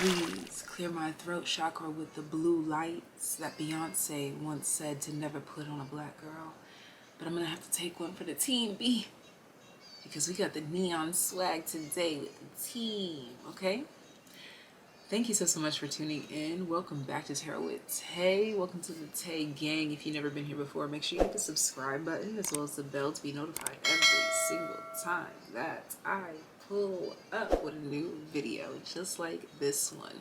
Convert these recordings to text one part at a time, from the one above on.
Please clear my throat chakra with the blue lights that Beyonce once said to never put on a black girl. But I'm gonna have to take one for the team, B, because we got the neon swag today with the team, okay? Thank you so much for tuning in. Welcome back to Tarot with Tay. Welcome to the Tay gang. If you've never been here before, make sure you hit the subscribe button as well as the bell to be notified every single time that I pull up with a new video, just like this one.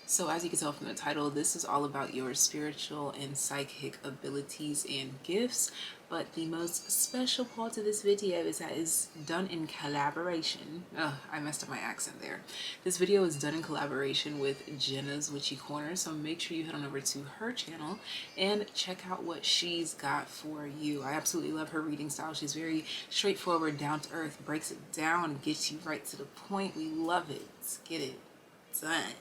So as you can tell from the title, this is all about your spiritual and psychic abilities and gifts. But the most special part of this video is that it's done in collaboration. I messed up my accent there. This video is done in collaboration with Jenna's Witchy Corner. So make sure you head on over to her channel and check out what she's got for you. I absolutely love her reading style. She's very straightforward, down to earth, breaks it down, gets you right to the point. We love it. Let's get it done.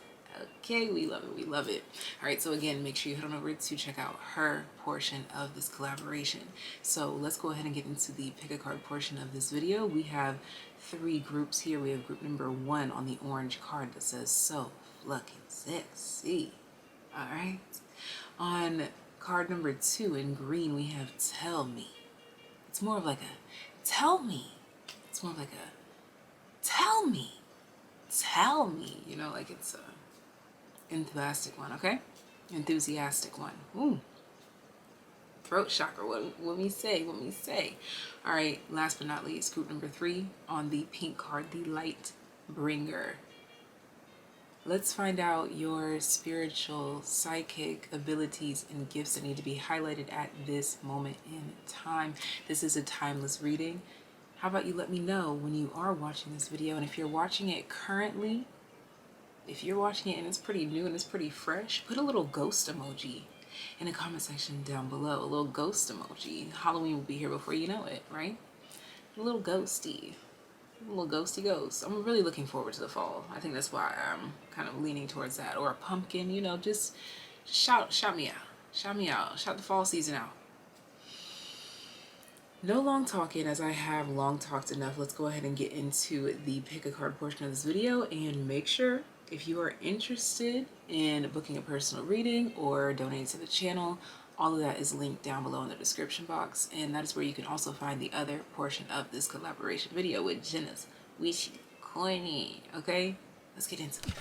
Okay, we love it, we love it. All right, so again, make sure you head on over to check out her portion of this collaboration. So let's go ahead and get into the pick a card portion of this video. We have 3 groups here. We have group number 1 on the orange card that says so fucking sexy. All right. On card number 2 in green, we have tell me. It's more of like a tell me. It's more of like a tell me. Tell me, you know, like it's a enthusiastic one, okay? Enthusiastic one. Ooh. Throat chakra. What me say? What me say? All right. Last but not least, group number 3 on the pink card, the light bringer. Let's find out your spiritual, psychic abilities and gifts that need to be highlighted at this moment in time. This is a timeless reading. How about you let me know when you are watching this video, and if you're watching it currently, if you're watching it and it's pretty new and it's pretty fresh, put a little ghost emoji in the comment section down below. A little ghost emoji. Halloween will be here before you know it, right? A little ghosty. A little ghosty ghost. I'm really looking forward to the fall. I think that's why I'm kind of leaning towards that. Or a pumpkin, you know, just shout me out. Shout me out. Shout the fall season out. No long talking, as I have long talked enough. Let's go ahead and get into the pick a card portion of this video, and make sure if you are interested in booking a personal reading or donating to the channel, all of that is linked down below in the description box, and that is where you can also find the other portion of this collaboration video with Jenna's Witchy Corner. Okay, let's get into it.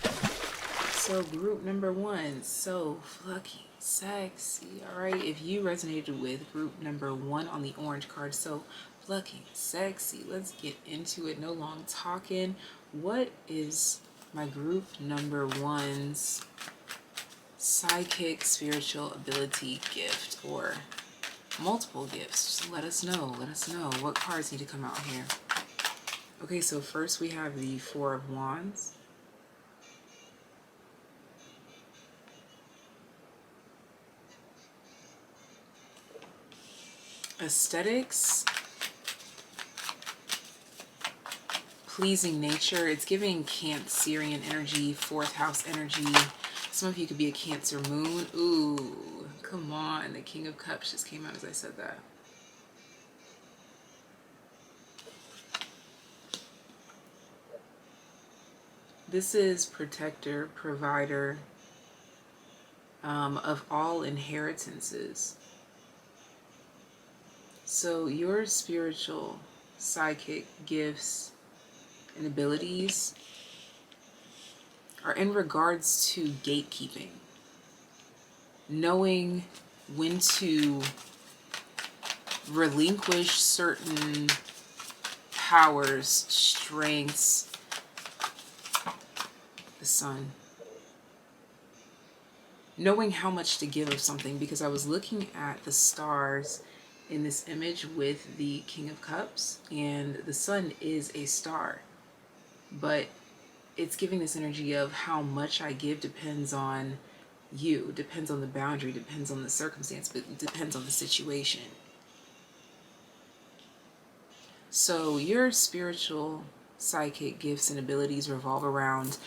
So group number 1, so fucking sexy. All right, if you resonated with group number 1 on the orange card, so fucking sexy, let's get into it. No long talking. What is my group number 1's psychic spiritual ability gift, or multiple gifts? Just let us know. Let us know what cards need to come out here. Okay, so first we have the 4 of Wands. Aesthetics, pleasing nature. It's giving Cancerian energy, 4th house energy. Some of you could be a Cancer moon. Ooh, come on. The King of Cups just came out as I said that. This is protector, provider of all inheritances. So your spiritual, psychic gifts and abilities are in regards to gatekeeping. Knowing when to relinquish certain powers, strengths. The Sun. Knowing how much to give of something, because I was looking at the stars in this image with the King of Cups, and the Sun is a star, but it's giving this energy of how much I give depends on you, depends on the boundary, depends on the circumstance, but it depends on the situation. So your spiritual, psychic gifts and abilities revolve around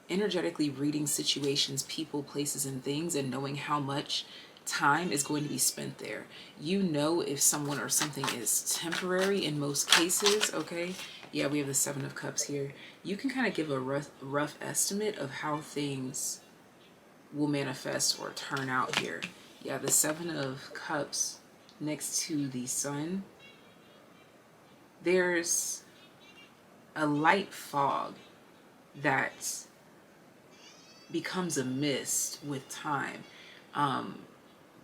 energetically reading situations, people, places, and things, and knowing how much time is going to be spent there. You know if someone or something is temporary in most cases, okay? Yeah, we have the Seven of Cups here. You can kind of give a rough estimate of how things will manifest or turn out here. Yeah, the Seven of Cups next to the Sun. There's a light fog that becomes a mist with time.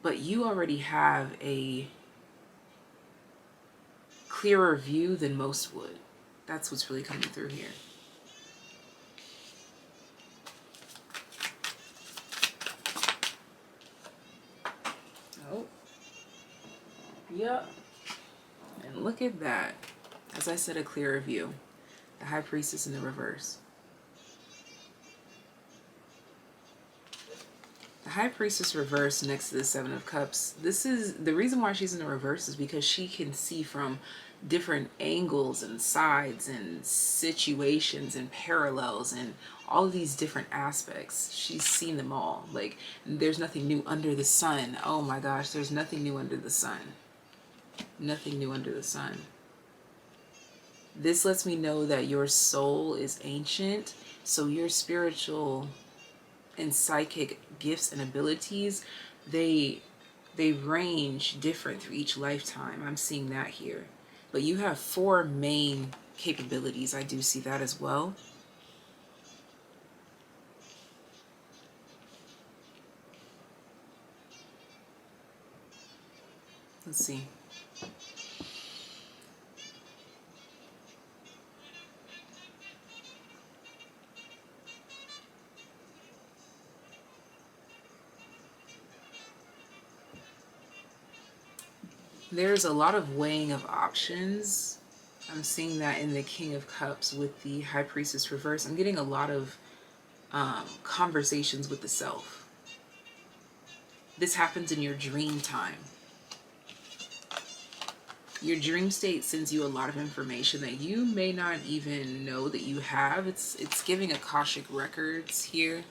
But you already have a clearer view than most would. That's what's really coming through here. Oh, yep. And look at that. As I said, a clearer view. The High Priestess in the reverse. The High Priestess reverse next to the Seven of Cups. This is the reason why she's in the reverse, is because she can see from different angles and sides and situations and parallels and all of these different aspects. She's seen them all. Like, there's nothing new under the sun. Oh my gosh, there's nothing new under the sun. Nothing new under the sun. This lets me know that your soul is ancient, so your spiritual and psychic gifts and abilities, they range different through each lifetime. I'm seeing that here. But you have 4 main capabilities. I do see that as well. Let's see. There's a lot of weighing of options. I'm seeing that in the King of Cups with the High Priestess reverse. I'm getting a lot of conversations with the self. This happens in your dream time. Your dream state sends you a lot of information that you may not even know that you have. It's giving Akashic records here.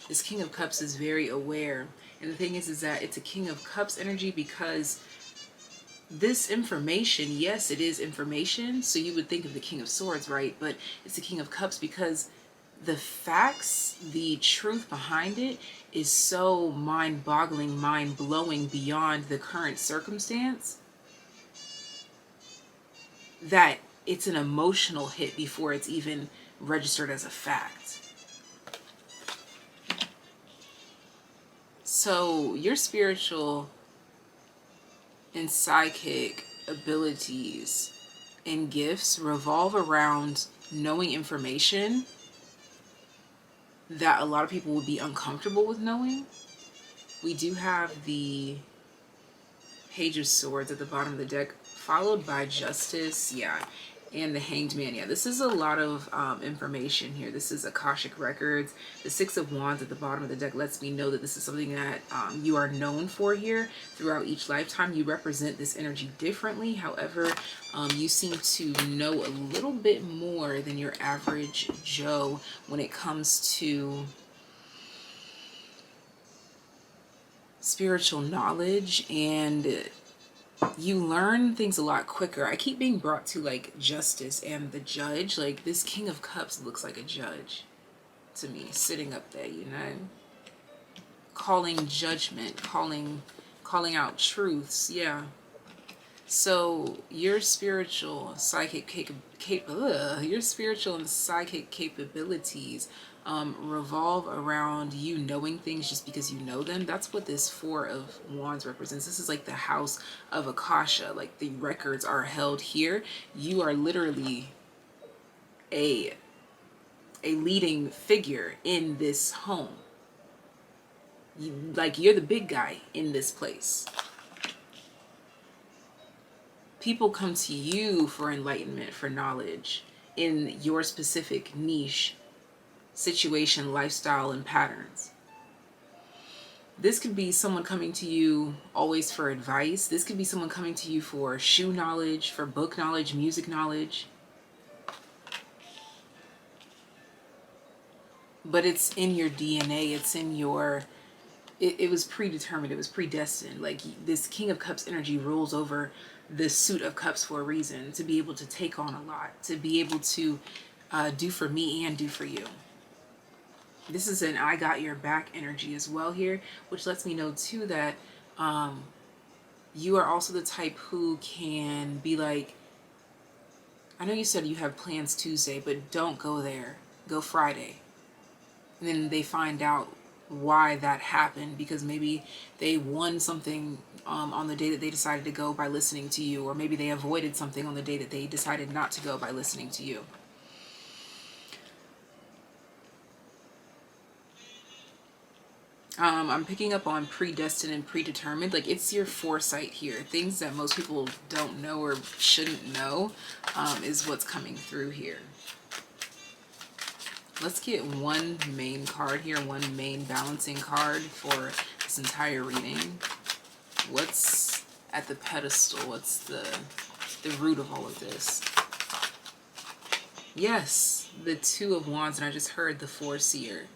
This King of Cups is very aware. And the thing is that it's a King of Cups energy because this information, yes, it is information. So you would think of the King of Swords, right? But it's the King of Cups because the facts, the truth behind it is so mind-boggling, mind-blowing beyond the current circumstance that it's an emotional hit before it's even registered as a fact. So your spiritual and psychic abilities and gifts revolve around knowing information that a lot of people would be uncomfortable with knowing. We do have the Page of Swords at the bottom of the deck, followed by Justice, yeah, and the Hanged Man. Yeah, this is a lot of information here. This is Akashic Records. The Six of Wands at the bottom of the deck lets me know that this is something that you are known for here throughout each lifetime. You represent this energy differently. However, you seem to know a little bit more than your average Joe when it comes to spiritual knowledge, and you learn things a lot quicker. I keep being brought to like Justice and the Judge. Like this King of Cups looks like a judge to me, sitting up there, you know, calling judgment, calling out truths. Yeah. So your spiritual psychic your spiritual and psychic capabilities revolve around you knowing things just because you know them. That's what this Four of Wands represents. This is like the house of Akasha. Like the records are held here. You are literally a leading figure in this home. You're the big guy in this place. People come to you for enlightenment, for knowledge in your specific niche, situation, lifestyle, and patterns. This could be someone coming to you always for advice. This could be someone coming to you for shoe knowledge, for book knowledge, music knowledge. But it's in your DNA. It's in your it was predetermined, it was predestined. Like this King of Cups energy rules over the Suit of Cups for a reason, to be able to take on a lot, to be able to do for me and do for you. This is an I got your back energy as well here, which lets me know too that you are also the type who can be like, I know you said you have plans Tuesday, but don't go there. Go Friday. And then they find out why that happened, because maybe they won something on the day that they decided to go by listening to you, or maybe they avoided something on the day that they decided not to go by listening to you. I'm picking up on predestined and predetermined. Like, it's your foresight here. Things that most people don't know or shouldn't know is what's coming through here. Let's get one main card here, one main balancing card for this entire reading. What's at the pedestal? What's the root of all of this? Yes, the Two of Wands, and I just heard the Foreseer.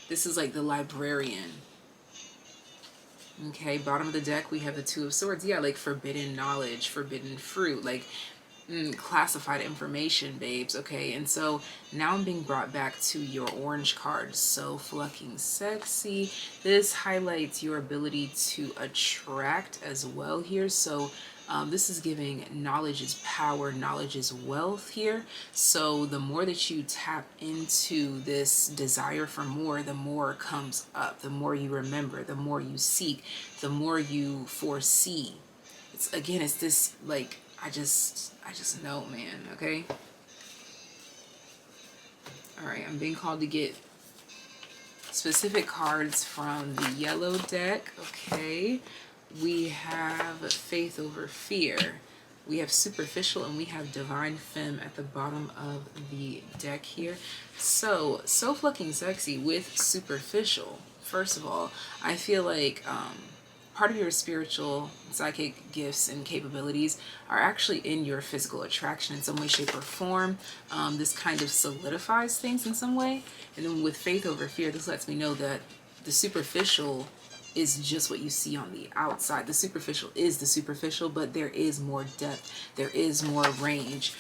This is like the librarian. Okay, bottom of the deck, we have the Two of Swords. Yeah, like forbidden knowledge, forbidden fruit, like classified information, babes. Okay, and so now I'm being brought back to your orange card. So fucking sexy. This highlights your ability to attract as well here. So this is giving knowledge is power, knowledge is wealth here. So the more that you tap into this desire for more, the more comes up, the more you remember, the more you seek, the more you foresee. It's again, it's this like, I just know, man, okay? All right, I'm being called to get specific cards from the yellow deck, okay? We have Faith Over Fear. We have Superficial, and we have Divine Femme at the bottom of the deck here. So fucking sexy with Superficial. First of all, I feel like part of your spiritual psychic gifts and capabilities are actually in your physical attraction in some way, shape, or form. This kind of solidifies things in some way. And then with Faith Over Fear, this lets me know that the superficial is just what you see on the outside. The superficial is the superficial, but there is more depth, there is more range,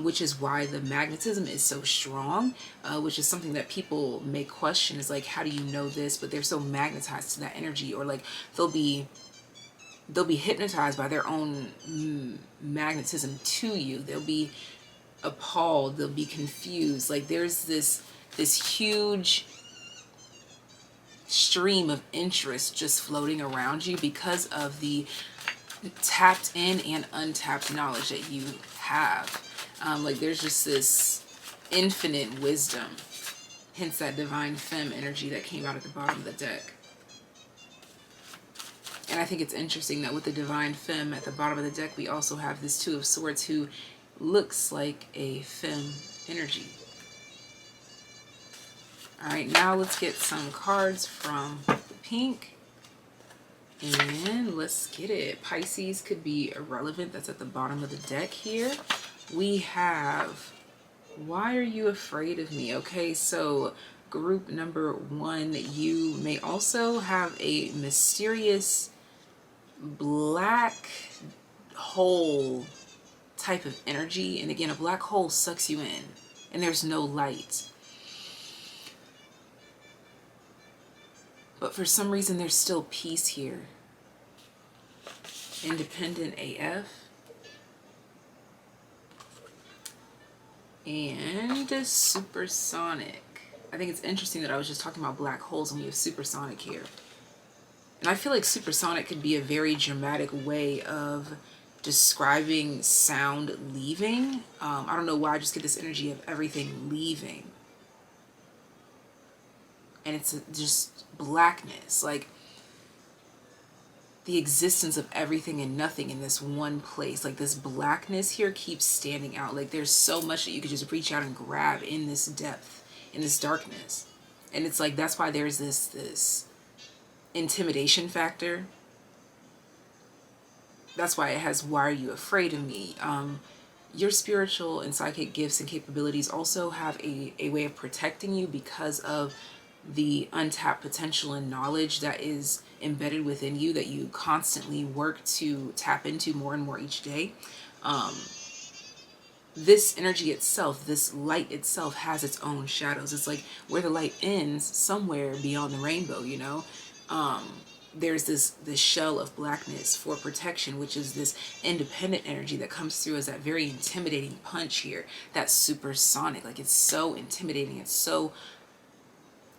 which is why the magnetism is so strong, which is something that people may question, is like, how do you know this? But they're so magnetized to that energy, or like they'll be hypnotized by their own magnetism to you. They'll be appalled, they'll be confused. Like there's this huge stream of interest just floating around you because of the tapped in and untapped knowledge that you have. Like there's just this infinite wisdom, hence that Divine Femme energy that came out at the bottom of the deck. And I think it's interesting that with the Divine Femme at the bottom of the deck, we also have this Two of Swords who looks like a femme energy. All right, now let's get some cards from the pink. And let's get it. Pisces could be irrelevant. That's at the bottom of the deck here. We have, why are you afraid of me? Okay, so group number 1, you may also have a mysterious black hole type of energy. And again, a black hole sucks you in and there's no light. But for some reason, there's still peace here. Independent AF. And supersonic. I think it's interesting that I was just talking about black holes and we have supersonic here. And I feel like supersonic could be a very dramatic way of describing sound leaving. I don't know why I just get this energy of everything leaving. And it's just blackness, like the existence of everything and nothing in this one place. Like this blackness here keeps standing out. Like there's so much that you could just reach out and grab in this depth, in this darkness. And it's like, that's why there's this intimidation factor. That's why it has, why are you afraid of me? Your spiritual and psychic gifts and capabilities also have a way of protecting you because of the untapped potential and knowledge that is embedded within you that you constantly work to tap into more and more each day. This energy itself, this light itself, has its own shadows. It's like where the light ends, somewhere beyond the rainbow, you know. There's this shell of blackness for protection, which is this independent energy that comes through as that very intimidating punch here. That's supersonic. Like, it's so intimidating. It's so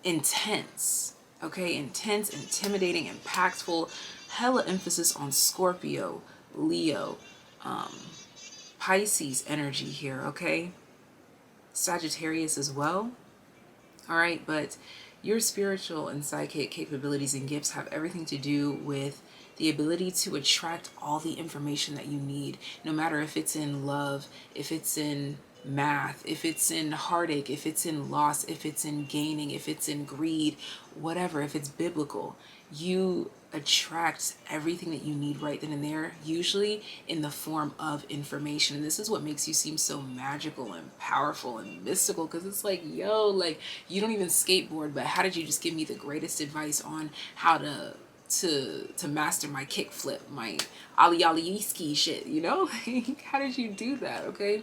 intense. Okay, intense, intimidating, impactful. Hella emphasis on Scorpio, Leo, Pisces energy here, okay? Sagittarius as well. All right, but your spiritual and psychic capabilities and gifts have everything to do with the ability to attract all the information that you need, no matter if it's in love, if it's in math, if it's in heartache, if it's in loss, if it's in gaining, if it's in greed, whatever, if it's biblical. You attract everything that you need right then and there, usually in the form of information. And this is what makes you seem so magical and powerful and mystical, because it's like, yo, like, you don't even skateboard, but how did you just give me the greatest advice on how to master my kickflip, my ollie ski shit, you know? How did you do that? Okay.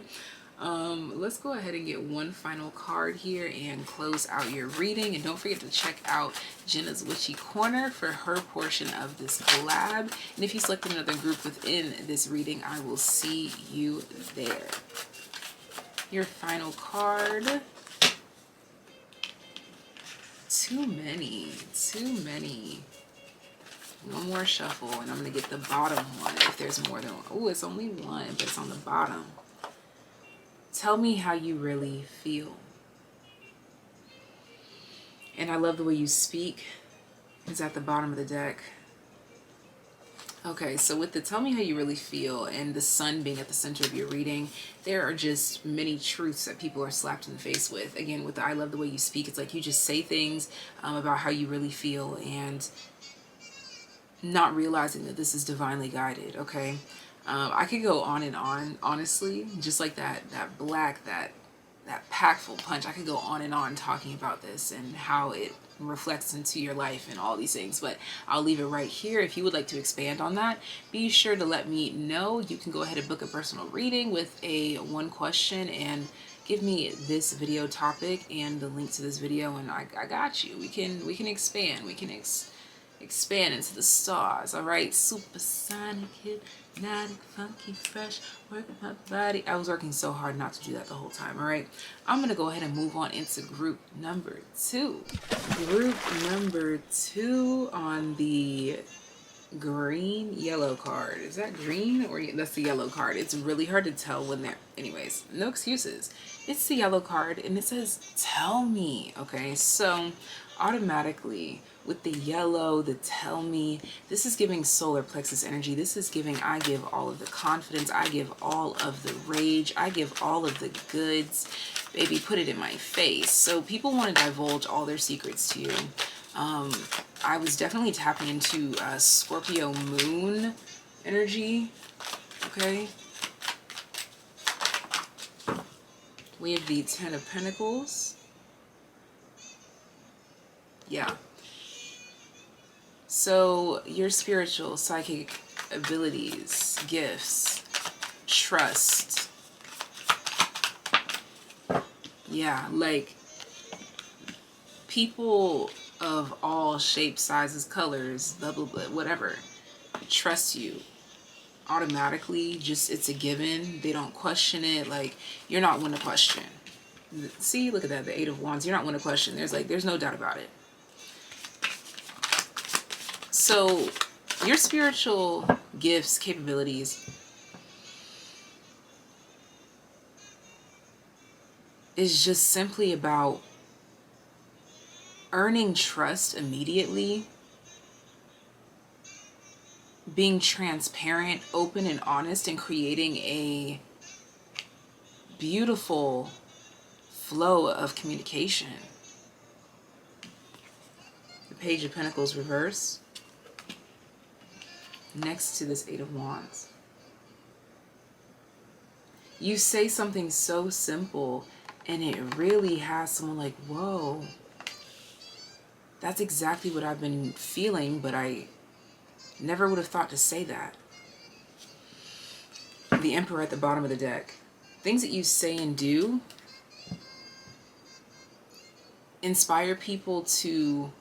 Let's go ahead and get one final card here and close out your reading. And don't forget to check out Jenna's Witchy Corner for her portion of this collab. And if you select another group within this reading, I will see you there. Your final card. Too many. One more shuffle, and I'm going to get the bottom one if there's more than one. Oh, it's only one, but it's on the bottom. Tell me how you really feel. And I love the way you speak. It's at the bottom of the deck. Okay, so with the tell me how you really feel and the sun being at the center of your reading, there are just many truths that people are slapped in the face with. Again, with the I love the way you speak, it's like you just say things about how you really feel and not realizing that this is divinely guided, okay? I could go on and on, honestly, just like that packful punch. I could go on and on talking about this and how it reflects into your life and all these things, but I'll leave it right here. If you would like to expand on that, be sure to let me know. You can go ahead and book a personal reading with a one question and give me this video topic and the link to this video, and I got you. We can expand. We can expand into the stars. All right, supersonic, hypnotic, funky, fresh, working my body. I was working so hard not to do that the whole time. All right, I'm gonna go ahead and move on into group number 2. Group number 2 on the green yellow card. Is that green or that's the yellow card? It's really hard to tell when they're, anyways, no excuses. It's the yellow card and it says tell me. Okay, so automatically with the yellow, the tell me, this is giving solar plexus energy. This is giving I give all of the confidence, I give all of the rage, I give all of the goods. Baby, put it in my face. So people want to divulge all their secrets to you. I was definitely tapping into Scorpio moon energy. Okay. We have the 10 of Pentacles. Yeah. So your spiritual, psychic abilities, gifts, trust. Yeah, like people of all shapes, sizes, colors, blah, blah, blah, whatever, trust you automatically. Just, it's a given. They don't question it. Like, you're not one to question. See, look at that, the 8 of Wands. You're not one to question. There's no doubt about it. So your spiritual gifts, capabilities is just simply about earning trust immediately, being transparent, open, and honest, and creating a beautiful flow of communication. The Page of Pentacles reverse next to this 8 of Wands. You say something so simple and it really has someone like, whoa. That's exactly what I've been feeling, but I never would have thought to say that. The Emperor at the bottom of the deck. Things that you say and do inspire people to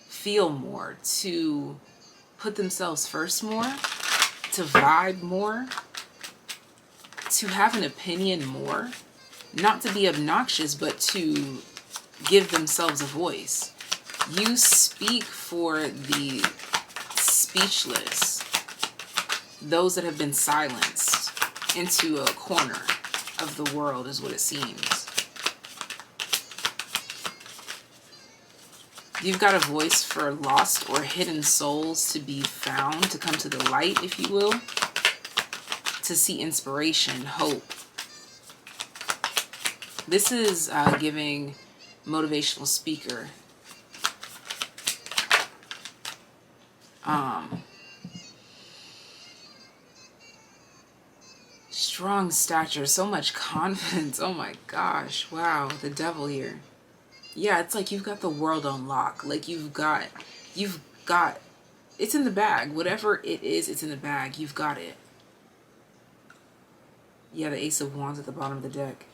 feel more, to put themselves first more, to vibe more, to have an opinion more, not to be obnoxious, but to give themselves a voice. You speak for the speechless, those that have been silenced into a corner of the world is what it seems. You've got a voice for lost or hidden souls to be found, to come to the light, if you will, to see inspiration, hope. This is giving motivational speaker. Strong stature, so much confidence. Oh my gosh, wow, the devil here. Yeah, it's like you've got the world on lock. Like you've got, it's in the bag. Whatever it is, it's in the bag. You've got it. Yeah, the Ace of Wands at the bottom of the deck.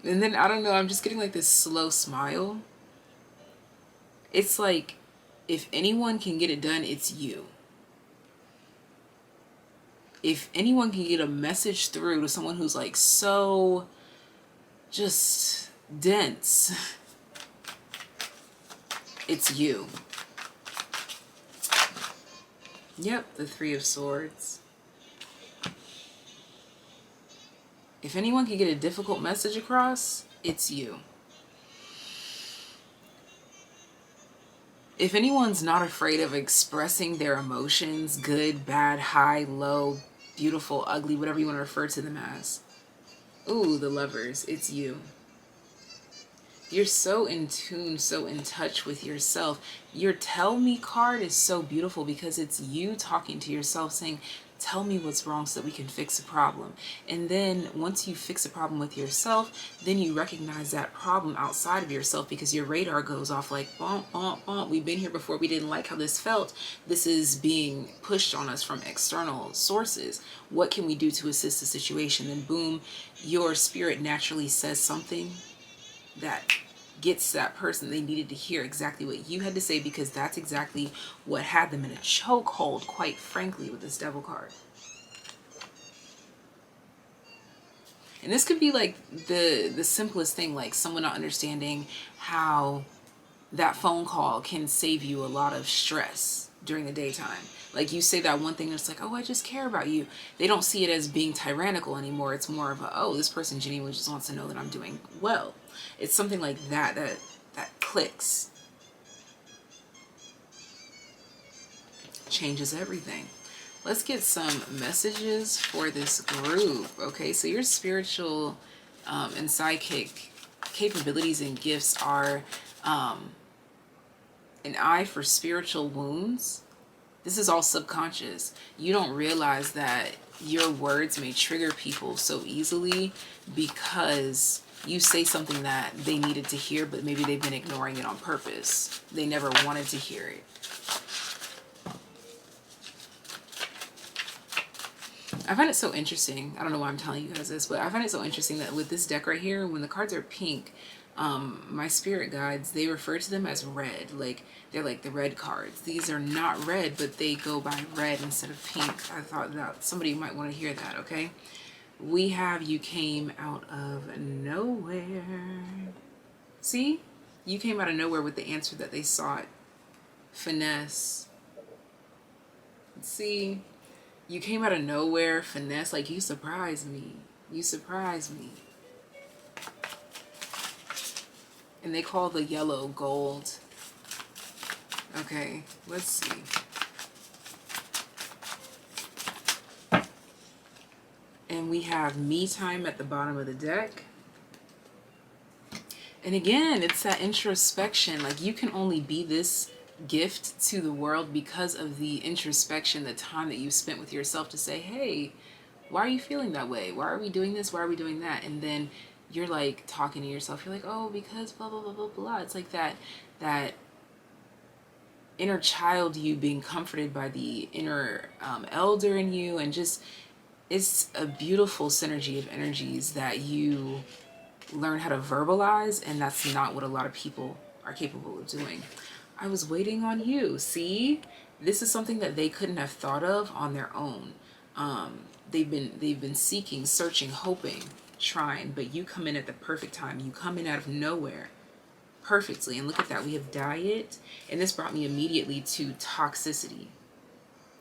And then, I don't know, I'm just getting like this slow smile. It's like, if anyone can get it done, it's you. If anyone can get a message through to someone who's like so just dense, it's you. Yep, the Three of Swords. If anyone can get a difficult message across, it's you. If anyone's not afraid of expressing their emotions, good, bad, high, low, beautiful, ugly, whatever you want to refer to them as. Ooh, the Lovers, it's you. You're so in tune, so in touch with yourself. Your Tell Me card is so beautiful because it's you talking to yourself saying, tell me what's wrong so that we can fix a problem. And then once you fix a problem with yourself, then you recognize that problem outside of yourself because your radar goes off like, bump, bump, bump. We've been here before. We didn't like how this felt. This is being pushed on us from external sources. What can we do to assist the situation? And boom, your spirit naturally says something that gets that person they needed to hear exactly what you had to say, because that's exactly what had them in a chokehold, quite frankly, with this Devil card. And this could be like the simplest thing, like someone not understanding how that phone call can save you a lot of stress during the daytime. Like you say that one thing and it's like, oh, I just care about you. They don't see it as being tyrannical anymore. It's more of a, oh, this person genuinely just wants to know that I'm doing well. It's something like that clicks. Changes everything. Let's get some messages for this group. Okay, so your spiritual and psychic capabilities and gifts are an eye for spiritual wounds. This is all subconscious. You don't realize that your words may trigger people so easily because you say something that they needed to hear, but maybe they've been ignoring it on purpose. They never wanted to hear it. I find it so interesting. I don't know why I'm telling you guys this, but I find it so interesting that with this deck right here, when the cards are pink, my spirit guides, they refer to them as red. Like, they're like the red cards. These are not red, but they go by red instead of pink. I thought that somebody might want to hear that, okay? We have you came out of nowhere. See? You came out of nowhere with the answer that they sought. Finesse. See? You came out of nowhere, finesse, like you surprised me. You surprised me. And they call the yellow gold. Okay, let's see. And we have me time at the bottom of the deck. And again, it's that introspection. Like you can only be this gift to the world because of the introspection, the time that you spent with yourself to say, hey, why are you feeling that way? Why are we doing this? Why are we doing that? And then you're like talking to yourself. You're like, oh, because blah, blah, blah, blah, blah. It's like that inner child you being comforted by the inner elder in you, and just it's a beautiful synergy of energies that you learn how to verbalize, and that's not what a lot of people are capable of doing. I was waiting on you. See, this is something that they couldn't have thought of on their own. They've been seeking, searching, hoping, trying, but you come in at the perfect time. You come in out of nowhere perfectly. And look at that, we have diet, and this brought me immediately to toxicity,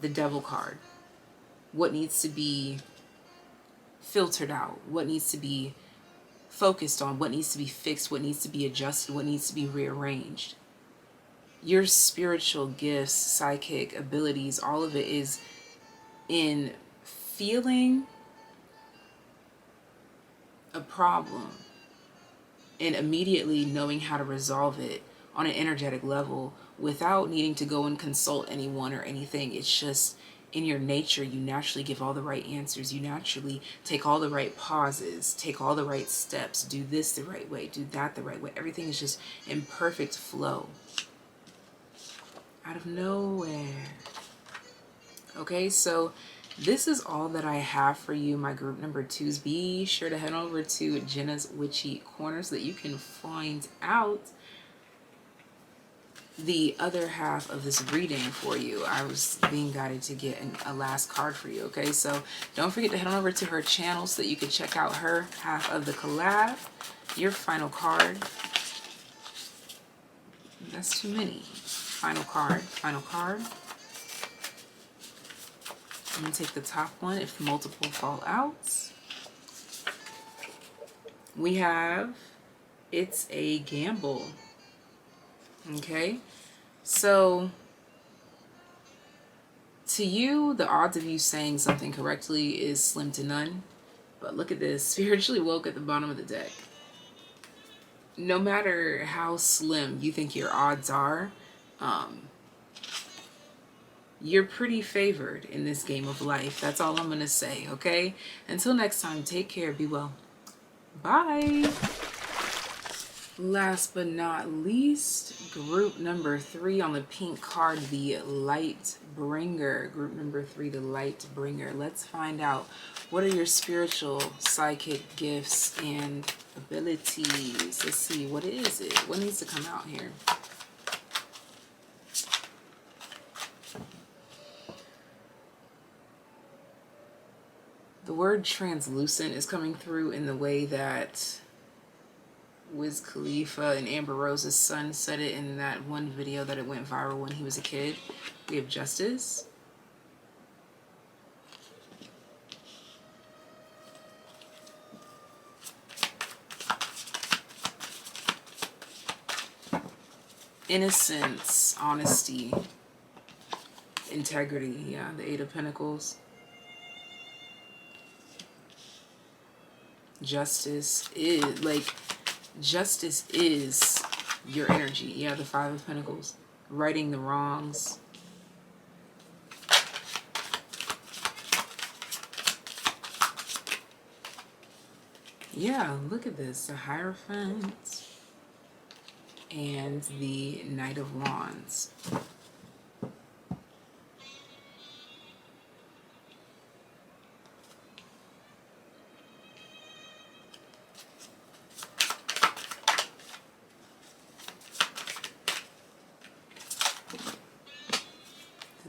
the devil card. What needs to be filtered out, what needs to be focused on, what needs to be fixed, what needs to be adjusted, what needs to be rearranged. Your spiritual gifts, psychic abilities, all of it is in feeling a problem and immediately knowing how to resolve it on an energetic level without needing to go and consult anyone or anything. It's just in your nature. You naturally give all the right answers. You naturally take all the right pauses, take all the right steps, do this the right way, do that the right way. Everything is just in perfect flow. Out of nowhere. Okay, so this is all that I have for you, my group number 2s. Be sure to head over to Jenna's Witchy Corner so that you can find out the other half of this reading for you. I was being guided to get a last card for you, okay? So don't forget to head on over to her channel so that you can check out her half of the collab. Your final card. That's too many. Final card, final card. I'm going to take the top one if multiple fall out. We have, it's a gamble. Okay, so to you, the odds of you saying something correctly is slim to none. But look at this, spiritually woke at the bottom of the deck. No matter how slim you think your odds are, you're pretty favored in this game of life. That's all I'm going to say, okay? Until next time, take care, be well. Bye. Last but not least, group number 3 on the pink card, the Light Bringer. Group number 3, the Light Bringer. Let's find out, what are your spiritual, psychic gifts and abilities? Let's see, what is it? What needs to come out here? The word translucent is coming through in the way that Wiz Khalifa and Amber Rose's son said it in that one video that it went viral when he was a kid. We have justice. Innocence, honesty, integrity. Yeah, the 8 of Pentacles. Justice is your energy. Yeah, the 5 of Pentacles. Righting the wrongs. Yeah, look at this. The Hierophant and the Knight of Wands.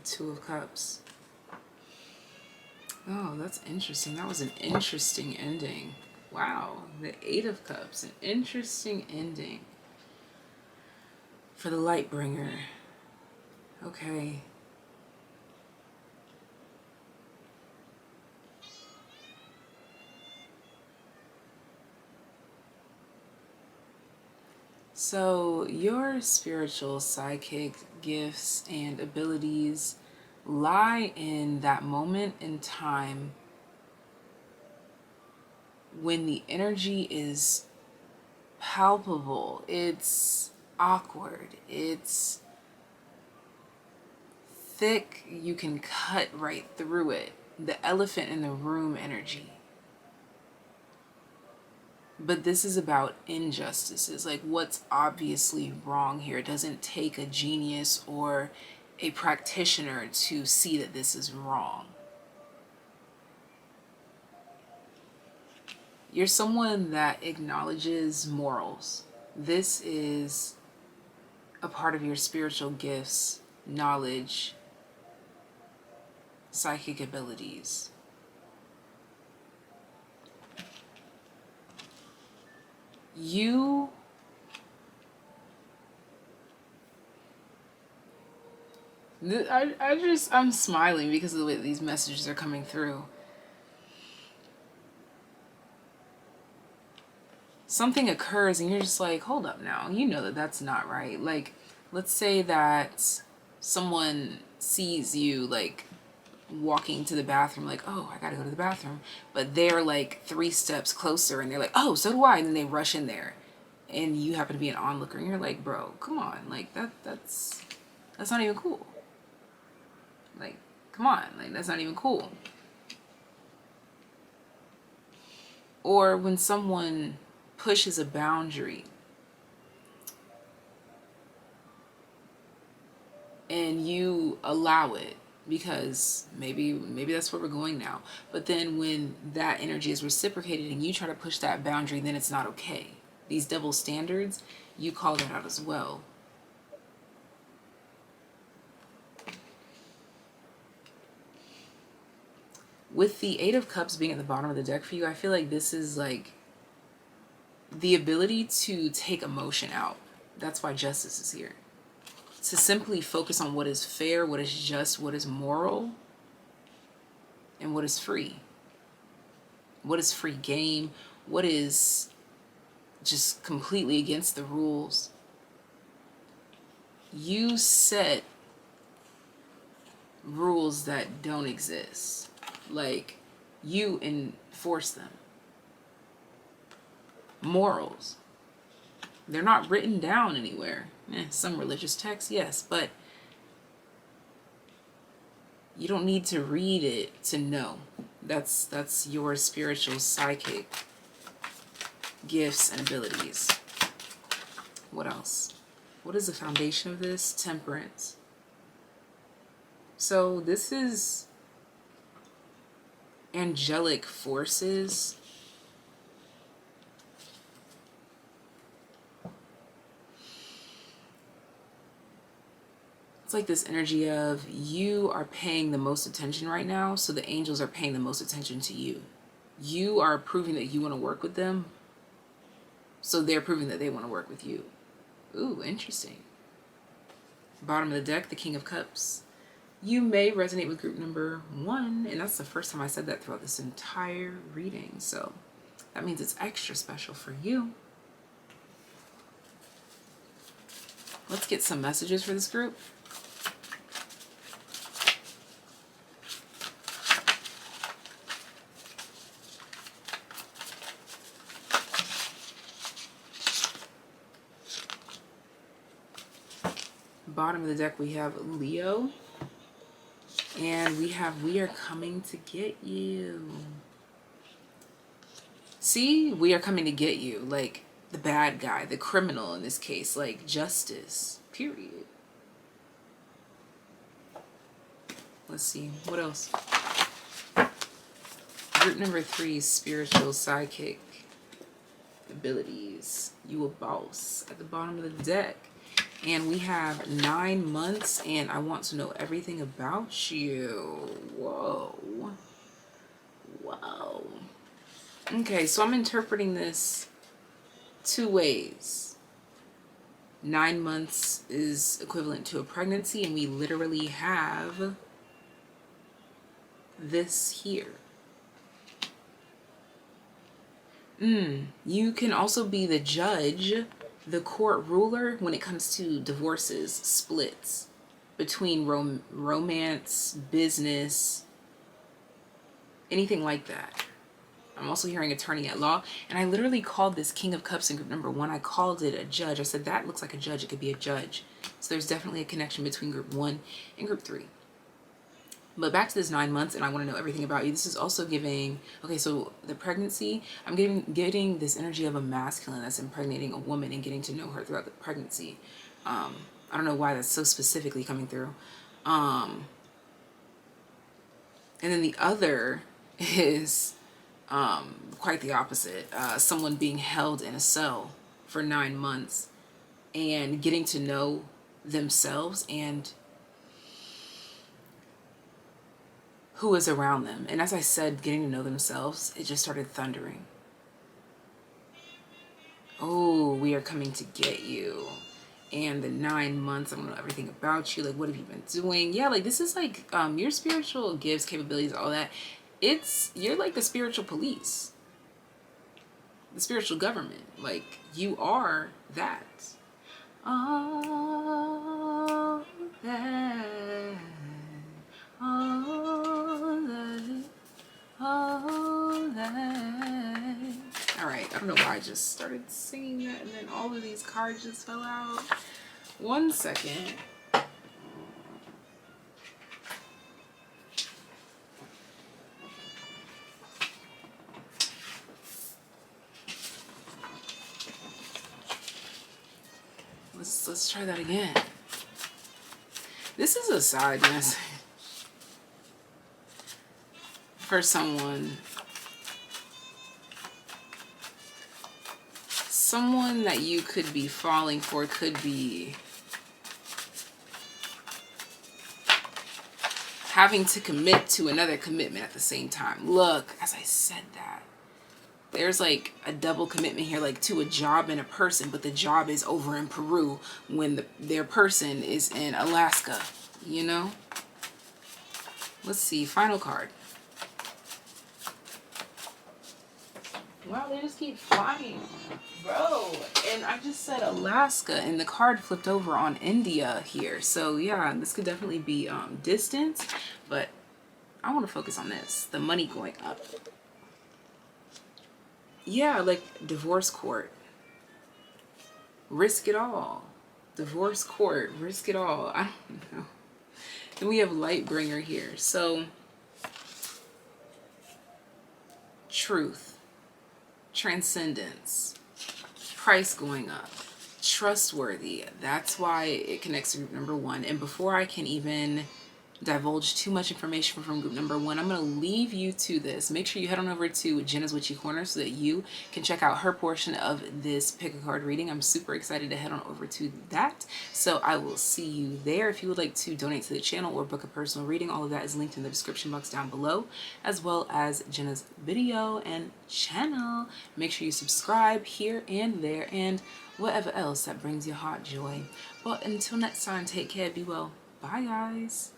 Two of Cups. Oh, that's interesting. That was an interesting ending. Wow. The 8 of Cups. An interesting ending for the Lightbringer. Okay. So your spiritual, psychic gifts and abilities lie in that moment in time when the energy is palpable, it's awkward, it's thick, you can cut right through it. the elephant in the room energy. But this is about injustices, like what's obviously wrong here. It doesn't take a genius or a practitioner to see that this is wrong. You're someone that acknowledges morals. This is a part of your spiritual gifts, knowledge, psychic abilities. I'm smiling because of the way these messages are coming through. Something occurs and you're just like, hold up now, you know that that's not right. Like, let's say that someone sees you like walking to the bathroom, like, oh, I gotta go to the bathroom, but they're like 3 steps closer and they're like, oh, so do I, and then they rush in there and you happen to be an onlooker and you're like, bro, come on, like that's not even cool. Like, come on, like that's not even cool. Or when someone pushes a boundary and you allow it because maybe that's where we're going now, but then when that energy is reciprocated and you try to push that boundary, then it's not okay. These double standards, you call that out as well. With the 8 of Cups being at the bottom of the deck for you, I feel like this is like the ability to take emotion out. That's why justice is here. To simply focus on what is fair, what is just, what is moral, and what is free. What is free game, what is just completely against the rules. You set rules that don't exist. Like, you enforce them. Morals. They're not written down anywhere. Some religious text, yes, but you don't need to read it to know. That's your spiritual psychic gifts and abilities. What else? What is the foundation of this? Temperance. So this is angelic forces it's like this energy of you are paying the most attention right now, so the angels are paying the most attention to you. You are proving that you want to work with them, so they're proving that they want to work with you. Ooh, interesting. Bottom of the deck, the King of Cups. You may resonate with group number 1, and that's the first time I said that throughout this entire reading, so that means it's extra special for you. Let's get some messages for this group. Bottom of the deck, we have Leo. And we have, we are coming to get you. See, we are coming to get you. Like the bad guy, the criminal in this case. Like justice, period. Let's see, what else? Group number 3, spiritual psychic abilities. You a boss at the bottom of the deck. And we have 9 months, and I want to know everything about you. Whoa. Whoa. Okay, so I'm interpreting this 2 ways. 9 months is equivalent to a pregnancy, and we literally have this here. You can also be the judge, the court ruler when it comes to divorces, splits between romance, business, anything like that. I'm also hearing attorney at law, and I literally called this King of Cups in group number 1. I called it a judge. I said that looks like a judge. It could be a judge. So there's definitely a connection between group 1 and group 3. But back to this 9 months, and I want to know everything about you. This is also giving, okay, so the pregnancy, I'm getting this energy of a masculine that's impregnating a woman and getting to know her throughout the pregnancy. I don't know why that's so specifically coming through. And then the other is quite the opposite. Someone being held in a cell for 9 months and getting to know themselves and who is around them. And as I said, getting to know themselves, it just started thundering. Oh, we are coming to get you. And the 9 months, I'm gonna know everything about you. Like, what have you been doing? Yeah, like this is like your spiritual gifts, capabilities, all that. You're like the spiritual police, the spiritual government. Like, you are that. All that. All that. All that. Alright, I don't know why I just started singing that and then all of these cards just fell out. 1 second. Let's try that again. This is a side message for someone that you could be falling for, could be having to commit to another commitment at the same time. Look, as I said that, there's like a double commitment here, like to a job and a person, but the job is over in Peru when their person is in Alaska, you know? Let's see, final card. Wow, they just keep flying, bro. And I just said Alaska, and the card flipped over on India here. So yeah, this could definitely be distance, but I want to focus on this, the money going up. Yeah, like divorce court. Risk it all. Divorce court. Risk it all. I don't know. Then we have Lightbringer here. So, truth. Transcendence. Price going up. Trustworthy. That's why it connects to group number 1. And before I can even divulge too much information from group number 1, I'm going to leave you to this. Make sure you head on over to Jenna's Witchy Corner so that you can check out her portion of this pick a card reading. I'm super excited to head on over to that. So I will see you there. If you would like to donate to the channel or book a personal reading, all of that is linked in the description box down below, as well as Jenna's video and channel. Make sure you subscribe here and there and whatever else that brings your heart joy. Well, until next time, take care, be well. Bye, guys.